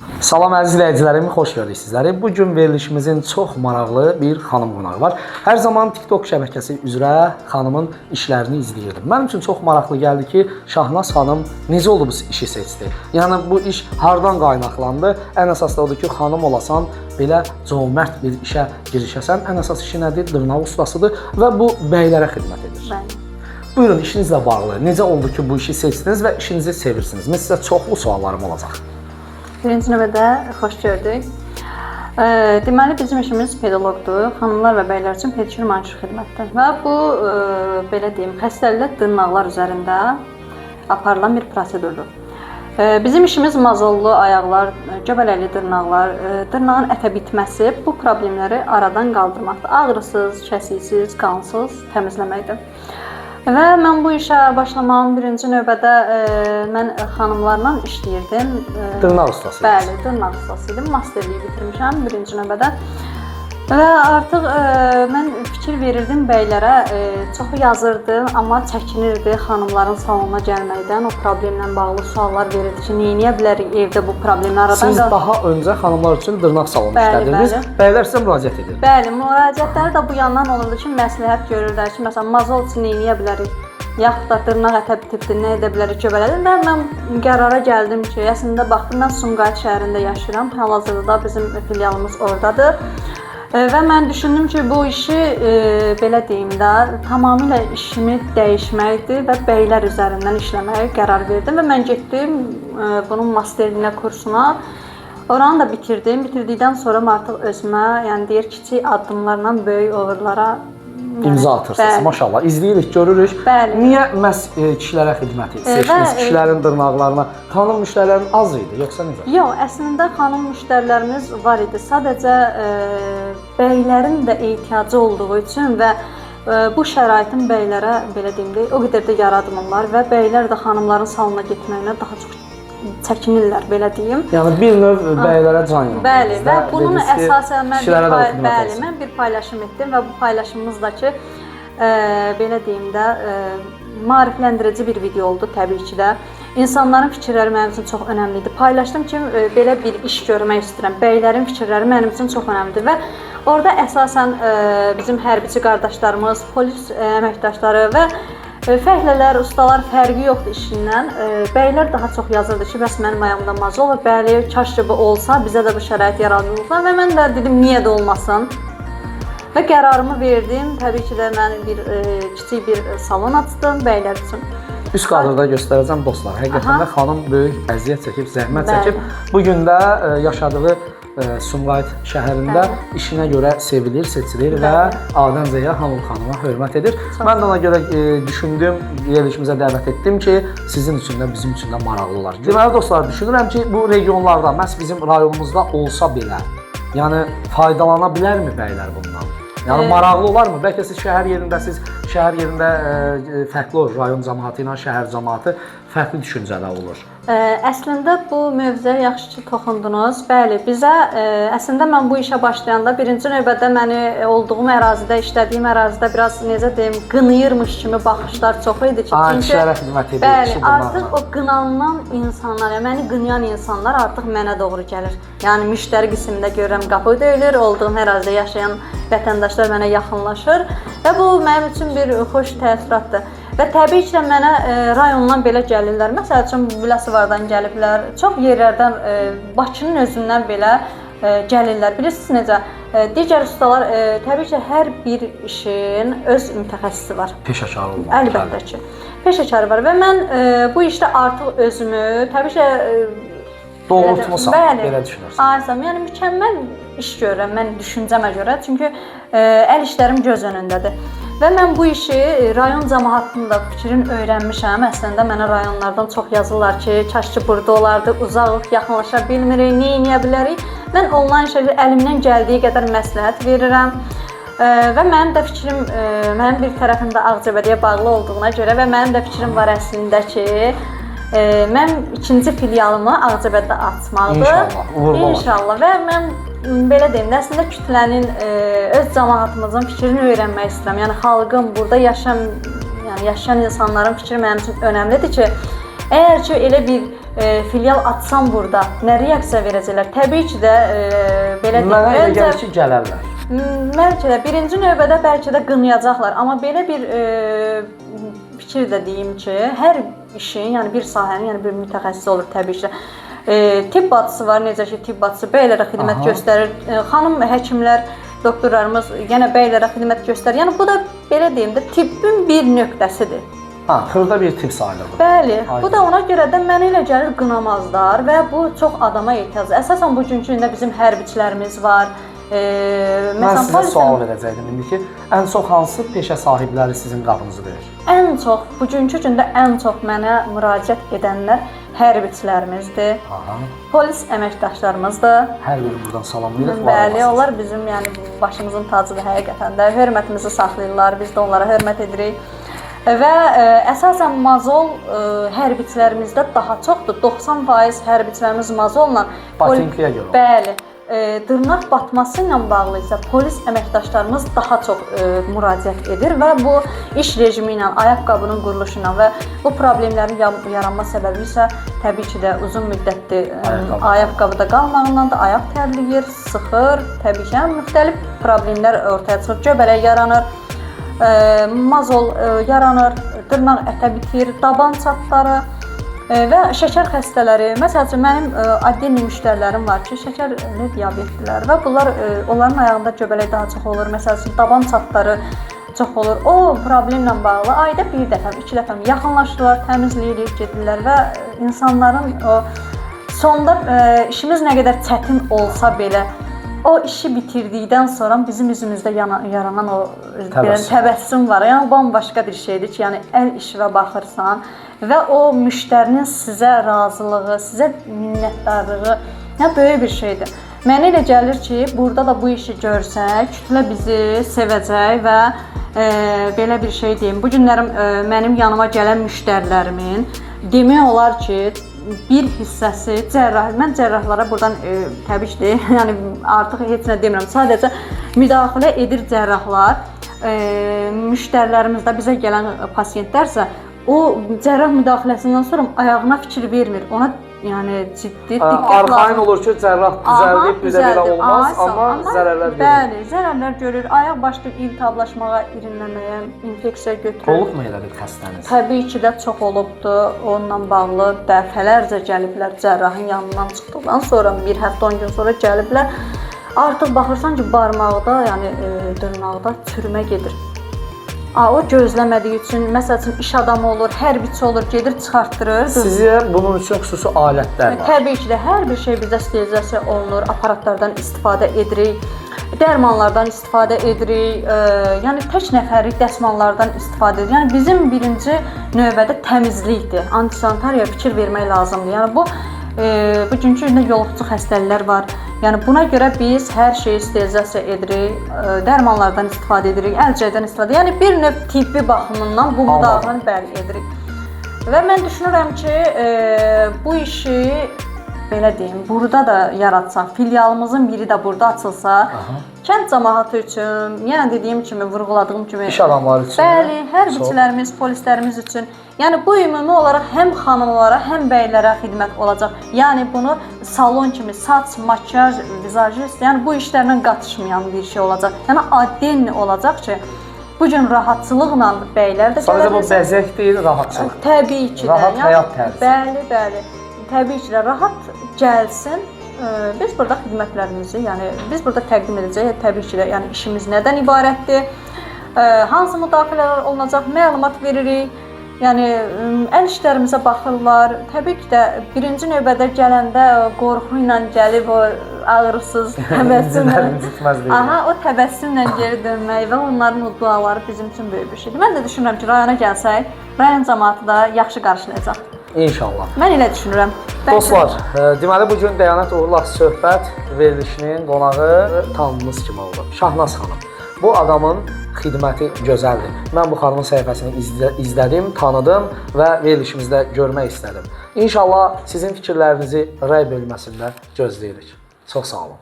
Salam əziz izləyicilərim, xoş gördük sizləri. Bugün verilişimizin çox maraqlı bir xanım qonağı var. Hər zaman TikTok şəbəkəsi üzrə xanımın işlərini izləyirdim. Mənim üçün çox maraqlı gəldi ki, Şahnaz xanım necə oldu bu işi seçdi? Yəni bu iş hardan qaynaqlandı? Ən əsası odur ki, xanım olasan, belə cömert bir işə girişəsən, ən əsas işi nədir? Dırnaq ustasıdır və bu bəylərə xidmət edir. Bəli. Buyurun, işinizlə bağlı. Necə oldu ki, bu işi seçdiniz və işinizi sevirsiniz? Mən sizə çoxlu suallarım olacaq. Birinci növbədə xoş gördük. Deməli, bizim işimiz pedologdur. Xanımlar və bəylər üçün pedikür manikür xidmətdir. Və bu, belə deyim, xəstəliklər dırnaqlar üzərində aparılan bir prosedurdur. Bizim işimiz mazollu ayaqlar, göbələkli dırnaqlar, dırnağın ətə bitməsi, bu problemləri aradan qaldırmaqdır. Ağrısız, kəsiksiz, qansız təmizləməkdir. Və mən bu işə başlamağım birinci növbədə mən xanımlarla işləyirdim. Dırnaq ustası. Bəli, dırnaq ustası idim. Masterliyi bitirmişəm birinci növbədə. Və artıq mən fikir verirdim bəylərə, çoxu yazırdı, amma çəkinirdi xanımların salonuna gəlməkdən. O problemlə bağlı suallar verirdi ki, neyə bilərik evdə bu problemi aradan Siz daha öncə xanımlar üçün dırnaq salonu işlədirdiniz. Bəylər sizə müraciət edir. Bəli, müraciətləri də bu yandan olurdu ki, məsləhət görürlər ki, məsələn, mazol üçün neyə bilərik? Yaxud da dırnaq ətə bitibdir, nə edə bilərik göbələkdən. Və mən qərara gəldim ki, əslində baxdım, mən Sumqayıt şəhərində yaşayıram. Hal-hazırda bizim filialımız oradadır. Və mən düşündüm ki, bu işi, belə deyim də, tamamilə işimi dəyişməkdir və bəylər üzərindən işləməyə qərar verdim. Və mən getdim bunun masterliyinə kursuna, oranı da bitirdim. Bitirdikdən sonra artıq özümə, yəni deyir, kiçik addımlarla böyük uğurlara İmza atırsınız, maşallah. İzləyirik, görürük. Bəli. Niyə məhz kişilərə xidməti seçdiniz, kişilərin dırnaqlarına? Xanım müştərilərin az idi, yoxsa necə? Yox, əslində xanım müştərilərimiz var idi. Sadəcə bəylərin də ehtiyacı olduğu üçün və bu şəraitin bəylərə, belə deyim də, o qədər də yaradmırlar və bəylər də xanımların salonuna getməyinə daha çox çəkinirlər, belə deyim. Yəni bir növ bəylərə can yanır. Bəli, və bunun əsasən mən bir paylaşım etdim və bu paylaşımımızdakı belə deyim də maarifləndirici bir video oldu təbii ki də. İnsanların fikirləri mənim üçün çox önəmli idi. Paylaşdım ki, belə bir iş görmək istəyirəm. Bəylərin fikirləri mənim üçün çox önəmlidir və orada əsasən bizim hərbiçi qardaşlarımız, polis əməkdaşları və fəhlələr, ustalar fərqi yoxdur işindən. Bəylər daha çox yazırdı ki, bəs mənim ayağımda mazol olur. Bəli, kaş ki bu olsa, bizə də bu şərait yaradılırlar və mən də dedim, niyə də olmasın? Və qərarımı verdim. Təbii ki də mən kiçik bir salon açdım bəylər üçün. Üst kadrda göstərəcəm dostlar. Həqiqətən də xanım böyük əziyyət çəkib, zəhmət çəkib. Bugün də yaşadığı Sumqayıt şəhərində işinə görə sevilir, seçilir və Adən Zəya Hamul xanıma hörmət edir. Mən də ona görə düşündüm, verilişimizə dəvət etdim ki, sizin üçün də, bizim üçün də maraqlı olar. Deməli dostlar, düşünürəm ki, bu regionlarda, məhz bizim rayonumuzda olsa belə, yəni faydalana bilərmi bəylər bundan? Yəni maraqlı olarmı? Bəlkə siz şəhər yerindəsiz, şəhər yerində fərqli olur, rayon cəmaatı ilə şəhər cəmaatı fərqli düşüncədə olur. Əslində bu mövzuya yaxşı ki toxundunuz. Bəli, bizə əslində mən bu işə başlayanda birinci növbədə məni olduğum ərazidə, işlədiyim ərazidə biraz necə deyim, qınayırmış kimi baxışlar çox idi ki, kişilərə xidmət edir. Bəli, artıq o qınanılan insanlar, yəni məni qınayan insanlar artıq mənə doğru gəlir. Yəni müştəri qismində görürəm, qapı döyülür, olduğum ərazidə yaşayan vətəndaşlar mənə yaxınlaşır və bu mənim üçün bir xoş təəssüratdır. Və təbii ki, mənə rayondan belə gəlirlər. Məsəl üçün, Biləsuvardan gəliblər, çox yerlərdən, Bakının özündən belə gəlirlər. Bilirsiniz necə? Digər ustalar, təbii ki, hər bir işin öz mütəxəssisi var. Peşəkarı olmalı. Əlbəttə ki, peşəkarı var və mən bu işdə artıq özümü, təbii ki, doğrultmusan, belə düşünürsən. Ayısam, yəni mükəmməl iş görürəm mən düşüncəmə görə, çünki əl işlərim göz önündədir. Və mən bu işi rayon cəmaatının da fikrini öyrənmişəm. Əslində mənə rayonlardan çox yazırlar ki, kaş ki burada olardı, uzaqlıq, yaxınlaşa bilmirik, nə edə bilərik. Mən onlayn şəkildə əlimdən gəldiyi qədər məsləhət verirəm. Və mənim də fikrim, mənim bir tərəfimdə Ağcabədiyə bağlı olduğuna görə və mənim də fikrim var əslində ki, mən ikinci filialımı Ağcabədidə açmalıdır. İnşallah. Və mən belə deyim də, əslində kütlənin, öz cəmaatımızın fikrini öyrənmək istəyirəm. Yəni xalqın, burada yaşayan insanların fikri mənim üçün önəmlidir ki, əgər ki elə bir filial açsam burada nə reaksiya verəcəklər? Təbii ki də belə deyim. Mənə elə gəlir ki, gələrlər. Bəlkə də birinci növbədə bəlkə də qınayacaqlar, amma belə bir fikir də deyim ki, hər işin, yəni bir sahənin, yəni bir mütəxəssis olur təbii ki. Tibb bacısı var, necə ki tibb bacısı bəylərə xidmət göstərir. Xanım həkimlər, doktorlarımız yenə bəylərə xidmət göstərir. Yəni bu da belə deyim də tibbin bir nöqtəsidir. Xırda bir tibb sayılır. Bəli, bu da ona görə də mənə elə gəlir qınamazlar və bu çox adama ehtiyacdır. Əsasən bugünkü gündə bizim hərbiçilərimiz var. Mən sizə sual verəcəkdim indi ki, ən çox hansı peşə sahibləri sizin qapınızı döyür? Ən çox, bugünkü gündə ən çox mənə müraciət edənlər hərbiçilərimizdir, polis əməkdaşlarımızdır. Hər biri buradan salamlayırıq. Bəli, onlar bizim yəni başımızın tacıdır həqiqətən də. Hörmətimizi saxlayırlar, biz də onlara hörmət edirik. Və əsasən mazol hərbiçilərimizdə daha çoxdur. 90% hərbiçilərimiz mazolla Batinkiyə görə. Bəli. Dırnaq batması ilə bağlı isə polis əməkdaşlarımız daha çox müraciət edir və bu iş rejimi ilə, ayaqqabının quruluşu ilə və bu problemlərin yaranma səbəbi isə təbii ki də uzun müddətli ayaqqabıda qalmağından da ayaq tərləyir, sıxır, təbii ki müxtəlif problemlər ortaya çıxır, göbələk yaranır, mazol yaranır, dırnaq ətə bitir, daban çatları və şəkər xəstələri. Məsəl üçün mənim addenli müştərilərim var ki, şəkərli diabetdilər və bunlar onların ayağında göbələk daha çox olur. Məsəl üçün daban çatları çox olur. O problemlə bağlı ayda bir dəfə, 2 dəfə yaxınlaşırlar, təmizləyirik, gedirlər və insanların o sonda işimiz nə qədər çətin olsa belə o işi bitirdikdən sonra bizim üzümüzdə yaranan o təbəssüm var. Yəni bambaşqa bir şeydir ki, yəni əl işinə baxırsan və o müştərinin sizə razılığı, sizə minnətdarlığı nə böyük bir şeydir. Mənə elə gəlir ki, burada da bu işi görsək, kütlə bizi sevəcək və belə bir şey deyim. Bu günlərim mənim yanıma gələn müştərilərimin demək olar ki, bir hissəsi cərrah. Mən cərrahlara buradan təbii ki, yəni artıq heç nə demirəm. Sadəcə müdaxilə edir cərrahlar. Müştərilərimizdə bizə gələn pasiyentlərsə o cərrah müdaxiləsindən sonra ayağına fikir vermir. Ona yəni ciddi diqqət lazım. Arxayın olur ki, cərrah düzəldib, bizə belə olmaz, amma zərərlər görür. Bəli, zərərlər görür. Ayaq başlayır iltihablaşmağa, irinləməyə, infeksiya götürür. Olubmu elə bir xəstəniz? Təbii ki də çox olubdur. Onunla bağlı dəfələrcə gəliblər cərrahın yanından çıxdıqdan sonra, bir həftə 10 gün sonra gəliblər. Artıq baxırsan ki, barmaqda, yəni dırnaqda çürümə gedir. O gözləmədiyi üçün, məsəl üçün iş adamı olur, hərbiçi olur, gedir çıxartdırır. Sizə bunun üçün xüsusi alətlər var. Təbii ki də hər bir şey bizdə sterilizasiya olunur, aparatlardan istifadə edirik, dərmanlardan istifadə edirik, yəni tək nəfərlik dəsmallardan istifadə edirik. Yəni bizim birinci növbədə təmizlikdir, antisanitariya fikir vermək lazımdır. Yəni bu bugünkü gündə yoluxucu xəstəliklər var. Yəni buna görə biz hər şeyi sterilizasiya edirik, dərmanlardan istifadə edirik, əlcəkdən istifadə. Yəni bir növ tibbi baxımından bu müdaxiləni bəli edirik. Və mən düşünürəm ki, bu işi belə deyim, burada da yaratsaq, filialımızın biri də burada açılsa, kənd cəmaatı üçün, yəni dediyim kimi, vurğuladığım kimi, iş adamları üçün, bəli, hərbiçilərimiz, polislərimiz üçün, yəni bu ümumi olaraq həm xanımlara, həm bəylərə xidmət olacaq. Yəni bunu salon kimi, saç, makyaj, vizajist, yəni bu işlərlə qatışmayan bir şey olacaq. Yəni addenli olacaq ki, bu gün rahatçılıqla bəylər də sadəcə bu bəzək deyil, rahatçılıq. Təbii ki də. Rahat həyat tərzi. Bəli, bəli. Təbii ki də rahat gəlsin. Biz burada xidmətlərimizi, yəni biz burada təqdim edəcəyik. Təbii ki də, yəni işimiz nədən ibarətdir? Hansı müdaxilələr olunacaq? Məlumat veririk. Yəni əl işlərimizə baxırlar. Təbii ki də birinci növbədə gələndə qorxu ilə gəlib o ağrısız təbəssümlə. O təbəssümlə geri dönmək və onların o duaları bizim üçün böyük bir şeydir. Mən də düşünürəm ki, rayona gəlsək, rayon cəmaatı da yaxşı qarşılayacaq. İnşallah. Mən elə düşünürəm. Dostlar, deməli bugün Dəyanət Uğurla söhbət verilişinin qonağı tanıdığınız kimi oldu. Şahnaz xanım. Bu adamın xidməti gözəldir. Mən bu xanımın səhifəsini izlədim, tanıdım və verilişimizdə görmək istədim. İnşallah sizin fikirlərinizi rəy bölməsində gözləyirik. Çox sağ olun.